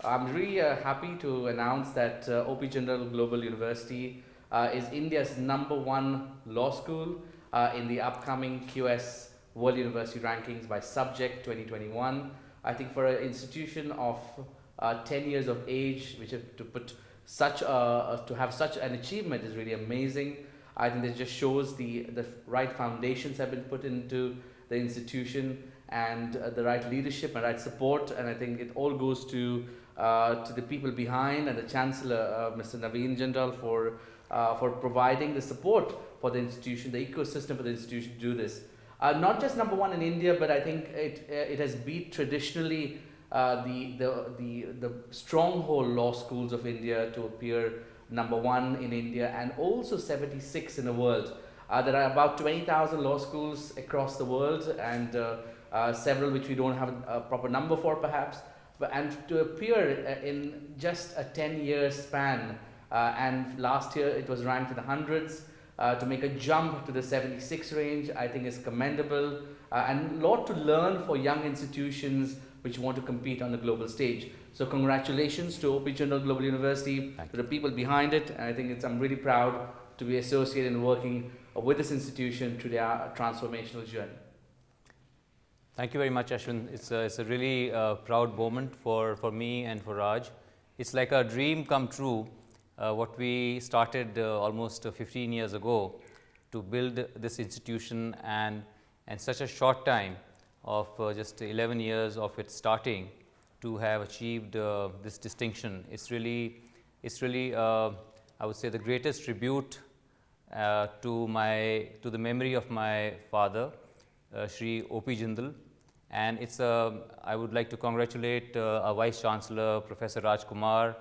I'm really happy to announce that OP Jindal Global University is India's #1 law school in the upcoming QS World University Rankings by Subject 2021. I think for an institution of 10 years of age, which have to put to have such an achievement is really amazing. I think this just shows the right foundations have been put into the institution, and the right leadership and right support, and I think it all goes to the people behind and the Chancellor, Mr. Naveen Jindal, for providing the support for the institution, the ecosystem for the institution to do this. Not just #1 in India, but I think it has beat traditionally the stronghold law schools of India to appear #1 in India, and also 76 in the world. There are about 20,000 law schools across the world, and several which we don't have a proper number for perhaps, and to appear in just a 10-year span, and last year it was ranked in the hundreds, to make a jump to the 76 range, I think is commendable, and a lot to learn for young institutions which want to compete on the global stage. So congratulations to OP Jindal Global University, to the people behind it, and I think I'm really proud to be associated and working with this institution through their transformational journey. Thank you very much, Ashwin. It's a really proud moment for me and for Raj. It's like a dream come true, what we started almost 15 years ago to build this institution, and such a short time of just 11 years of its starting to have achieved this distinction. It's really I would say the greatest tribute to the memory of my father, Shri O.P. Jindal. And I would like to congratulate our Vice Chancellor, Professor Raj Kumar,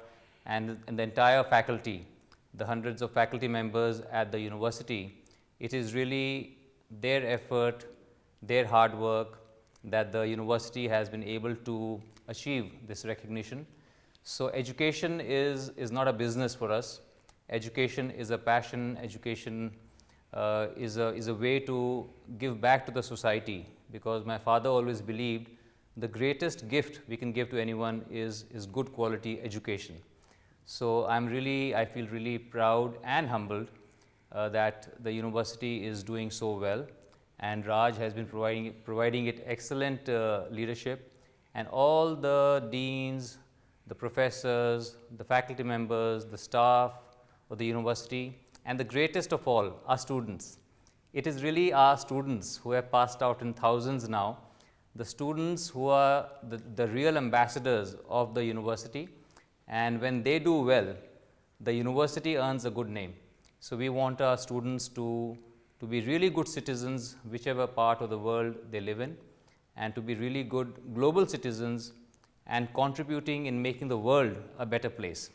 and the entire faculty, the hundreds of faculty members at the university. It is really their effort, their hard work that the university has been able to achieve this recognition. So education is not a business for us. Education is a passion. Education is a way to give back to the society, because my father always believed the greatest gift we can give to anyone is good quality education. So I feel really proud and humbled that the university is doing so well, and Raj has been providing it excellent leadership, and all the deans, the professors, the faculty members, the staff of the university, and the greatest of all, our students. It is really our students who have passed out in thousands now, the students who are the real ambassadors of the university, and when they do well, the university earns a good name. So we want our students to be really good citizens, whichever part of the world they live in, and to be really good global citizens and contributing in making the world a better place.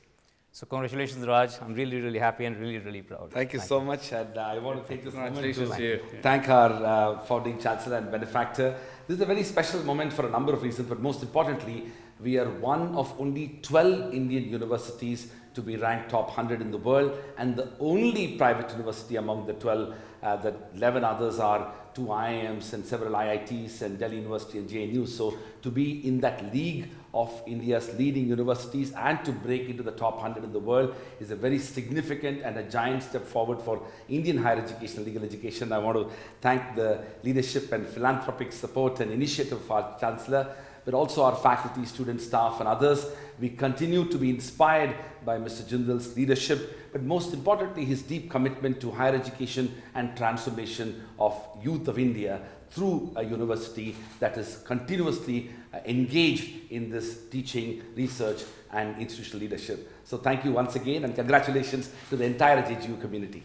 So congratulations, Raj. I'm really happy and really proud. Thank you so much, and I want to take this moment Congratulations to you. thank our founding chancellor and benefactor. This is a very special moment for a number of reasons, but most importantly, we are one of only 12 Indian universities to be ranked top 100 in the world, and the only private university among the 12. The 11 others are 2 IIMs and several IITs and Delhi University and JNU. So to be in that league of India's leading universities and to break into the top 100 in the world is a very significant and a giant step forward for Indian higher education and legal education. I want to thank the leadership and philanthropic support and initiative of our Chancellor, but also our faculty, students, staff, and others. We continue to be inspired by Mr. Jindal's leadership, but most importantly, his deep commitment to higher education and transformation of youth of India through a university that is continuously engaged in this teaching, research, and institutional leadership. So thank you once again, and congratulations to the entire JGU community.